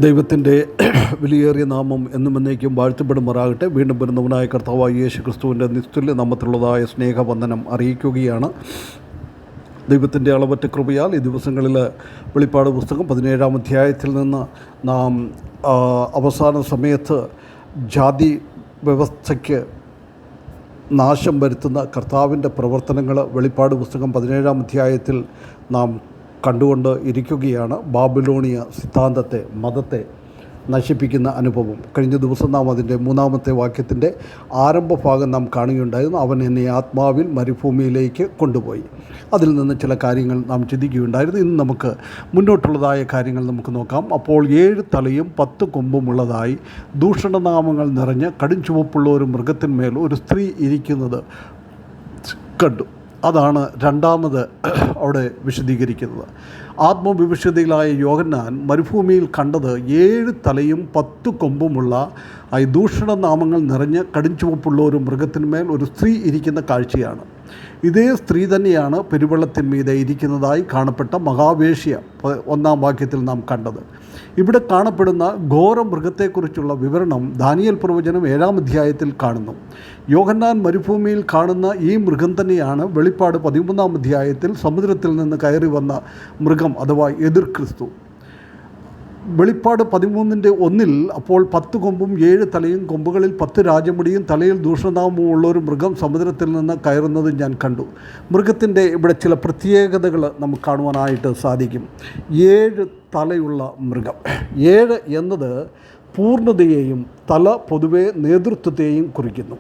ദൈവത്തിൻ്റെ വിലയേറിയ നാമം എന്നും എന്നേക്കും വാഴ്ത്തപ്പെടുമാറാകട്ടെ. വീണ്ടും വരുന്നവനായ കർത്താവായ യേശു ക്രിസ്തുവിൻ്റെ നിസ്തുല്യ നാമത്തിലുള്ളതായ സ്നേഹവന്ദനം അറിയിക്കുകയാണ്. ദൈവത്തിൻ്റെ അളവറ്റ കൃപയാൽ ഈ ദിവസങ്ങളിൽ വെളിപ്പാട് പുസ്തകം 17-ാം അധ്യായത്തിൽ നിന്ന് നാം അവസാന സമയത്ത് ജാതി വ്യവസ്ഥയ്ക്ക് നാശം വരുത്തുന്ന കർത്താവിൻ്റെ പ്രവർത്തനങ്ങൾ വെളിപ്പാട് പുസ്തകം 17-ാം അധ്യായത്തിൽ നാം കണ്ടുകൊണ്ട് ഇരിക്കുകയാണ്. ബാബിലോണിയ സിദ്ധാന്തത്തെ, മതത്തെ നശിപ്പിക്കുന്ന അനുഭവം. കഴിഞ്ഞ ദിവസം നാം അതിൻ്റെ 3-ാമത്തെ വാക്യത്തിൻ്റെ ആരംഭഭാഗം നാം കാണുകയുണ്ടായിരുന്നു. അവൻ എന്നെ ആത്മാവിൽ മരുഭൂമിയിലേക്ക് കൊണ്ടുപോയി. അതിൽ നിന്ന് ചില കാര്യങ്ങൾ നാം ചിന്തിക്കുകയുണ്ടായിരുന്നു. ഇന്ന് നമുക്ക് മുന്നോട്ടുള്ളതായ കാര്യങ്ങൾ നമുക്ക് നോക്കാം. അപ്പോൾ 7 തലയും 10 കൊമ്പുമുള്ളതായി ദൂഷണനാമങ്ങൾ നിറഞ്ഞ് കടും ചുവപ്പുള്ള ഒരു മൃഗത്തിന്മേൽ ഒരു സ്ത്രീ ഇരിക്കുന്നത് കണ്ടു. അതാണ് രണ്ടാമത് അവിടെ വിശദീകരിക്കുന്നത്. ആത്മവിവശതയിലായ യോഹന്നാൻ മരുഭൂമിയിൽ കണ്ടത് 7 തലയും 10 കൊമ്പുമുള്ള ഈ ദൂഷണനാമങ്ങൾ നിറഞ്ഞ് കടുംചുവപ്പുള്ള ഒരു മൃഗത്തിന്മേൽ ഒരു സ്ത്രീ ഇരിക്കുന്ന കാഴ്ചയാണ്. ഇതേ സ്ത്രീ തന്നെയാണ് പെരുവെള്ളത്തിന്മീതെ ഇരിക്കുന്നതായി കാണപ്പെട്ട മഹാവേശ്യ 1-ാം വാക്യത്തിൽ നാം കണ്ടത്. ഇവിടെ കാണപ്പെടുന്ന ഘോര മൃഗത്തെക്കുറിച്ചുള്ള വിവരണം ദാനിയേൽ പ്രവചനം 7-ാം അധ്യായത്തിൽ കാണുന്നു. യോഹന്നാൻ മരുഭൂമിയിൽ കാണുന്ന ഈ മൃഗം തന്നെയാണ് വെളിപ്പാട് 13-ാം അധ്യായത്തിൽ സമുദ്രത്തിൽ നിന്ന് കയറി വന്ന മൃഗം അഥവാ എതിർ ക്രിസ്തു. വെളിപ്പാട് 13:1 അപ്പോൾ 10 കൊമ്പും 7 തലയും, കൊമ്പുകളിൽ 10 രാജമുടിയും, തലയിൽ ദൂഷണനാമവും ഉള്ള ഒരു മൃഗം സമുദ്രത്തിൽ നിന്ന് കയറുന്നത് ഞാൻ കണ്ടു. മൃഗത്തിൻ്റെ ഇവിടെ ചില പ്രത്യേകതകൾ നമുക്ക് കാണുവാനായിട്ട് സാധിക്കും. 7 തലയുള്ള മൃഗം. 7 എന്നത് പൂർണ്ണതയെയും തല പൊതുവെ നേതൃത്വത്തെയും കുറിക്കുന്നു.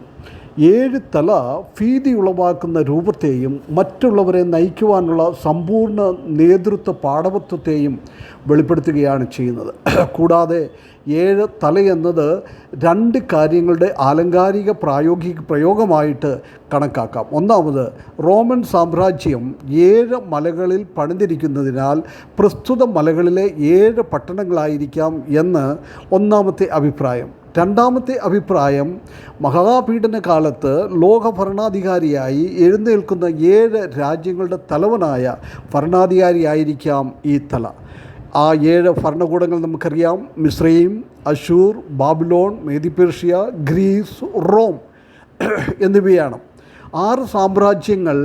7 തല ഭീതി ഉളവാക്കുന്ന രൂപത്തെയും മറ്റുള്ളവരെ നയിക്കുവാനുള്ള സമ്പൂർണ്ണ നേതൃത്വ പാടവത്വത്തെയും വെളിപ്പെടുത്തുകയാണ് ചെയ്യുന്നത്. കൂടാതെ 7 തല എന്നത് 2 കാര്യങ്ങളുടെ ആലങ്കാരിക പ്രയോഗമായിട്ട് കണക്കാക്കാം. ഒന്നാമത്, റോമൻ സാമ്രാജ്യം 7 മലകളിൽ പണിതിരിക്കുന്നതിനാൽ പ്രസ്തുത മലകളിലെ 7 പട്ടണങ്ങളായിരിക്കാം എന്ന് ഒന്നാമത്തെ അഭിപ്രായം. രണ്ടാമത്തെ അഭിപ്രായം, മഹാപീഡന കാലത്ത് ലോക ഭരണാധികാരിയായി എഴുന്നേൽക്കുന്ന 7 രാജ്യങ്ങളുടെ തലവനായ ഭരണാധികാരിയായിരിക്കാം ഈ തല. ആ 7 ഭരണകൂടങ്ങൾ നമുക്കറിയാം. മിസ്രയീം, അശൂർ, ബാബിലോൺ, മേദിപേർഷ്യ, ഗ്രീസ്, റോം എന്നിവയാണ്. 6 സാമ്രാജ്യങ്ങൾ.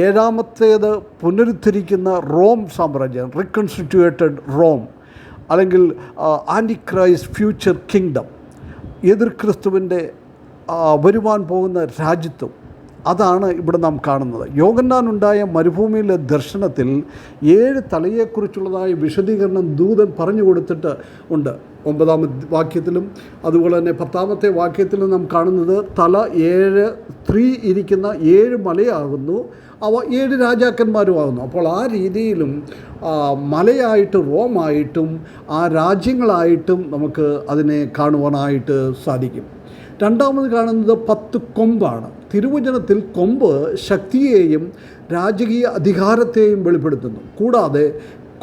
7-ാമത്തേത് പുനരുദ്ധരിക്കുന്ന റോം സാമ്രാജ്യം, റീകൺസ്റ്റിറ്റ്യൂട്ടഡ് റോം, അല്ലെങ്കിൽ ആൻറ്റിക്രൈസ്റ്റ് ഫ്യൂച്ചർ കിങ്ഡം, എതിർ ക്രിസ്തുവിൻ്റെ വരുവാൻ പോകുന്ന രാജ്യത്വം. അതാണ് ഇവിടെ നാം കാണുന്നത്. യോഹന്നാനുണ്ടായ മരുഭൂമിയിലെ ദർശനത്തിൽ 7 തലയെക്കുറിച്ചുള്ളതായ വിശദീകരണം ദൂതൻ പറഞ്ഞു കൊടുത്തിട്ട് ഉണ്ട്. 9-ാം വാക്യത്തിലും അതുപോലെ തന്നെ 10-ാമത്തെ വാക്യത്തിലും നാം കാണുന്നത് തല 7, സ്ത്രീ ഇരിക്കുന്ന 7 മലയാകുന്നു, അവ 7 രാജാക്കന്മാരുമാകുന്നു. അപ്പോൾ ആ രീതിയിലും മലയായിട്ട് റോമായിട്ടും ആ രാജ്യങ്ങളായിട്ടും നമുക്ക് അതിനെ കാണുവാനായിട്ട് സാധിക്കും. രണ്ടാമത് കാണുന്നത് 10 കൊമ്പാണ്. തിരുവചനത്തിൽ കൊമ്പ് ശക്തിയെയും രാജകീയ അധികാരത്തെയും വെളിപ്പെടുത്തുന്നു. കൂടാതെ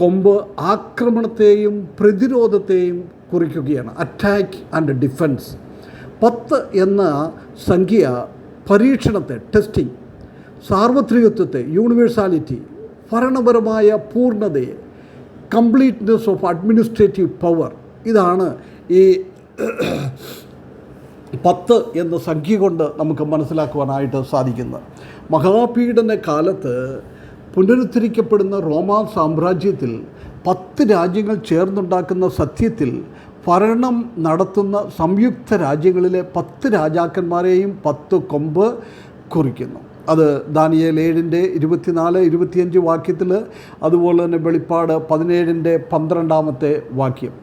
കൊമ്പ് ആക്രമണത്തെയും പ്രതിരോധത്തെയും കുറിക്കുകയാണ്. Attack and defence. 10 എന്ന സംഖ്യ പരീക്ഷണത്തെ, ടെസ്റ്റിംഗ്, സാർവത്രികത്വത്തെ, യൂണിവേഴ്സാലിറ്റി, ഭരണപരമായ പൂർണ്ണതയെ, കംപ്ലീറ്റ്നെസ് ഓഫ് അഡ്മിനിസ്ട്രേറ്റീവ് പവർ, ഇതാണ് ഈ 10 എന്ന സംഖ്യ കൊണ്ട് നമുക്ക് മനസ്സിലാക്കുവാനായിട്ട് സാധിക്കുന്നത്. മഹാപീഡന കാലത്ത് പുനരുദ്ധരിക്കപ്പെടുന്ന റോമാ സാമ്രാജ്യത്തിൽ 10 രാജ്യങ്ങൾ ചേർന്നുണ്ടാക്കുന്ന സത്യത്തിൽ ഭരണം നടത്തുന്ന സംയുക്ത രാജ്യങ്ങളിലെ 10 രാജാക്കന്മാരെയും 10 കൊമ്പ് കുറിക്കുന്നു. അത് ദാനിയേൽ 7:24-25 വാക്യത്തിൽ, അതുപോലെ തന്നെ വെളിപ്പാട് 17-12 വാക്യം.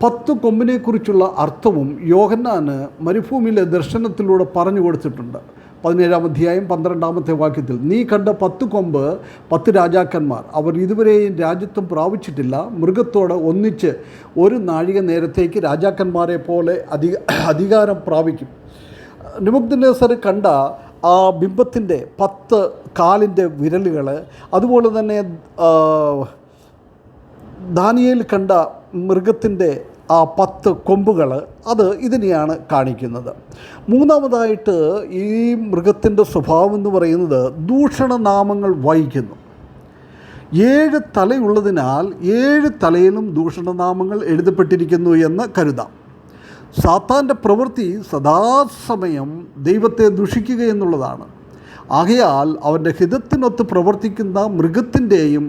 10 കൊമ്പിനെക്കുറിച്ചുള്ള അർത്ഥവും യോഹന്നാന് മരുഭൂമിയിലെ ദർശനത്തിലൂടെ പറഞ്ഞു കൊടുത്തിട്ടുണ്ട്. 17-ാം അധ്യായം 12-ാമത്തെ വാക്യത്തിൽ, നീ കണ്ട 10 കൊമ്പ് 10 രാജാക്കന്മാർ, അവർ ഇതുവരെയും രാജ്യത്വം പ്രാപിച്ചിട്ടില്ല, മൃഗത്തോട് ഒന്നിച്ച് 1 നാഴിക നേരത്തേക്ക് രാജാക്കന്മാരെ പോലെ അധികാരം പ്രാപിക്കും. നെബൂഖദ്നേസർ കണ്ട ആ ബിംബത്തിൻ്റെ 10 കാലിൻ്റെ വിരലുകൾ, അതുപോലെ തന്നെ ദാനിയേൽ കണ്ട മൃഗത്തിൻ്റെ ആ 10 കൊമ്പുകൾ, അത് ഇതിനെയാണ് കാണിക്കുന്നത്. മൂന്നാമതായിട്ട് ഈ മൃഗത്തിൻ്റെ സ്വഭാവം എന്ന് പറയുന്നത് ദൂഷണനാമങ്ങൾ വഹിക്കുന്നു. 7 തലയുള്ളതിനാൽ 7 തലയിലും ദൂഷണനാമങ്ങൾ എഴുതപ്പെട്ടിരിക്കുന്നു എന്ന് കരുതാം. സാത്താൻ്റെ പ്രവൃത്തി സദാസമയം ദൈവത്തെ ദുഷിക്കുക എന്നുള്ളതാണ്. ആകയാൽ അവൻ്റെ ഹിതത്തിനൊത്ത് പ്രവർത്തിക്കുന്ന മൃഗത്തിൻ്റെയും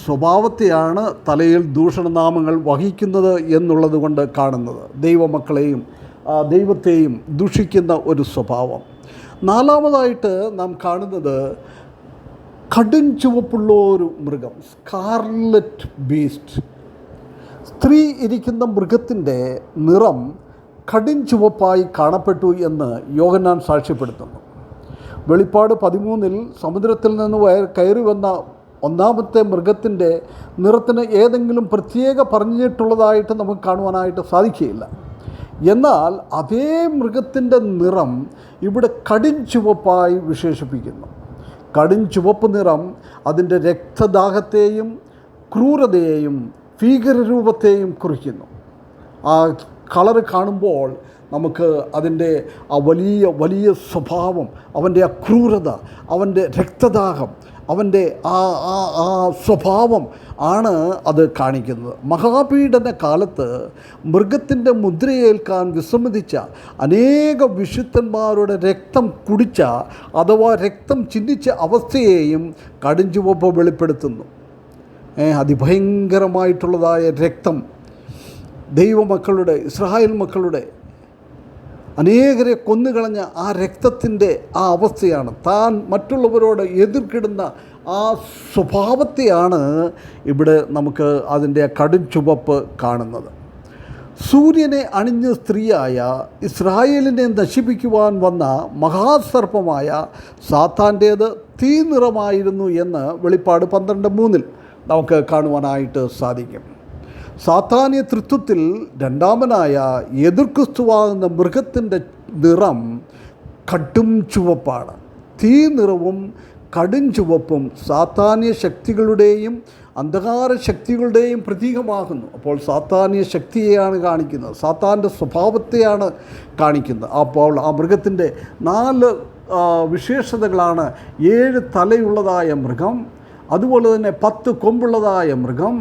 സ്വഭാവത്തെയാണ് തലയിൽ ദൂഷണനാമങ്ങൾ വഹിക്കുന്നത് എന്നുള്ളത് കൊണ്ട് കാണുന്നത്. ദൈവമക്കളെയും ദൈവത്തെയും ദുഷിക്കുന്ന ഒരു സ്വഭാവം. 4-മതായിട്ട് നാം കാണുന്നത് കടും ചുവപ്പുള്ള ഒരു മൃഗം, സ്കാർലറ്റ് ബീസ്റ്റ്. സ്ത്രീ ഇരിക്കുന്ന മൃഗത്തിൻ്റെ നിറം കടും ചുവപ്പായി കാണപ്പെട്ടു എന്ന് യോഹന്നാൻ സാക്ഷ്യപ്പെടുത്തുന്നു. വെളിപ്പാട് 13 സമുദ്രത്തിൽ നിന്ന് കയറി വന്ന 1-മത്തെ മൃഗത്തിൻ്റെ നിറത്തിന് ഏതെങ്കിലും പ്രത്യേക പറഞ്ഞിട്ടുള്ളതായിട്ട് നമുക്ക് കാണുവാനായിട്ട് സാധിക്കുകയില്ല. എന്നാൽ അതേ മൃഗത്തിൻ്റെ നിറം ഇവിടെ കടും ചുവപ്പായി വിശേഷിപ്പിക്കുന്നു. കടും ചുവപ്പ് നിറം അതിൻ്റെ രക്തദാഹത്തെയും ക്രൂരതയെയും ഭീകരരൂപത്തെയും കുറിക്കുന്നു. ആ കളറ് കാണുമ്പോൾ നമുക്ക് അതിൻ്റെ ആ വലിയ സ്വഭാവം, അവൻ്റെ ആ ക്രൂരത, അവൻ്റെ രക്തദാഹം, അവൻ്റെ ആ സ്വഭാവം ആണ് അത് കാണിക്കുന്നത്. മഹാപീഡന കാലത്ത് മൃഗത്തിൻ്റെ മുദ്രയേൽക്കാൻ വിസമ്മതിച്ച അനേക വിശുദ്ധന്മാരുടെ രക്തം കുടിച്ച അഥവാ രക്തം ചിന്തിച്ച അവസ്ഥയെയും കടുംചുവപ്പ് വെളിപ്പെടുത്തുന്നു. അതിഭയങ്കരമായിട്ടുള്ളതായ രക്തം, ദൈവമക്കളുടെ, ഇസ്രായേൽ മക്കളുടെ അനേകരെ കൊന്നുകളഞ്ഞ ആ രക്തത്തിൻ്റെ ആ അവസ്ഥയാണ്, താൻ മറ്റുള്ളവരോട് എതിർക്കിടുന്ന ആ സ്വഭാവത്തെയാണ് ഇവിടെ നമുക്ക് അതിൻ്റെ കടും ചുവപ്പ് കാണുന്നത്. സൂര്യനെ അണിഞ്ഞ സ്ത്രീയായ ഇസ്രായേലിനെ നശിപ്പിക്കുവാൻ വന്ന മഹാസർപ്പമായ സാത്താൻ്റേത് തീ നിറമായിരുന്നു എന്ന് വെളിപ്പാട് 12:3 നമുക്ക് കാണുവാനായിട്ട് സാധിക്കും. സാത്താന്യ തൃത്വത്തിൽ 2-മനായ എതിർക്രിസ്തുവാകുന്ന മൃഗത്തിൻ്റെ നിറം കടും ചുവപ്പാണ്. തീ നിറവും കടും ചുവപ്പും സാത്താന്യ ശക്തികളുടെയും അന്ധകാര ശക്തികളുടെയും പ്രതീകമാകുന്നു. അപ്പോൾ സാത്താന്യ ശക്തിയെയാണ് കാണിക്കുന്നത്, സാത്താൻ്റെ സ്വഭാവത്തെയാണ് കാണിക്കുന്നത്. അപ്പോൾ ആ മൃഗത്തിൻ്റെ 4 വിശേഷതകളാണ്: 7 തലയുള്ളതായ മൃഗം, അതുപോലെ തന്നെ 10 കൊമ്പുള്ളതായ മൃഗം,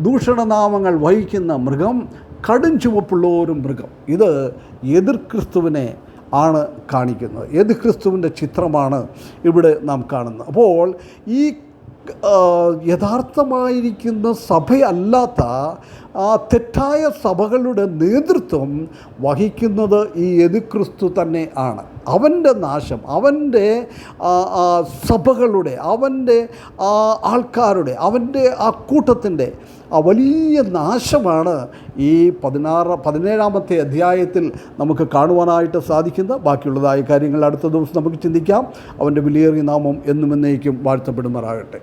ദൂഷണനാമങ്ങൾ വഹിക്കുന്ന മൃഗം, കടും ചുവപ്പുള്ള ഒരു മൃഗം. ഇത് എതിർക്രിസ്തുവിനെ ആണ് കാണിക്കുന്നത്. എതിർക്രിസ്തുവിൻ്റെ ചിത്രമാണ് ഇവിടെ നാം കാണുന്നത്. അപ്പോൾ ഈ യഥാർത്ഥമായിരിക്കുന്ന സഭയല്ലാത്ത തെറ്റായ സഭകളുടെ നേതൃത്വം വഹിക്കുന്നത് ഈ എതിർക്രിസ്തു തന്നെ ആണ്. അവൻ്റെ നാശം, അവൻ്റെ സഭകളുടെ, അവൻ്റെ ആൾക്കാരുടെ, അവൻ്റെ ആ കൂട്ടത്തിൻ്റെ ആ വലിയ നാശമാണ് ഈ 17-ാമത്തെ അധ്യായത്തിൽ നമുക്ക് കാണുവാനായിട്ട് സാധിക്കുന്നത്. ബാക്കിയുള്ളതായ കാര്യങ്ങൾ അടുത്ത ദിവസം നമുക്ക് ചിന്തിക്കാം. അവൻ്റെ വിലയേറിയ നാമം എന്നും എന്നേക്കും വാഴ്ത്തപ്പെടുമാറാകട്ടെ.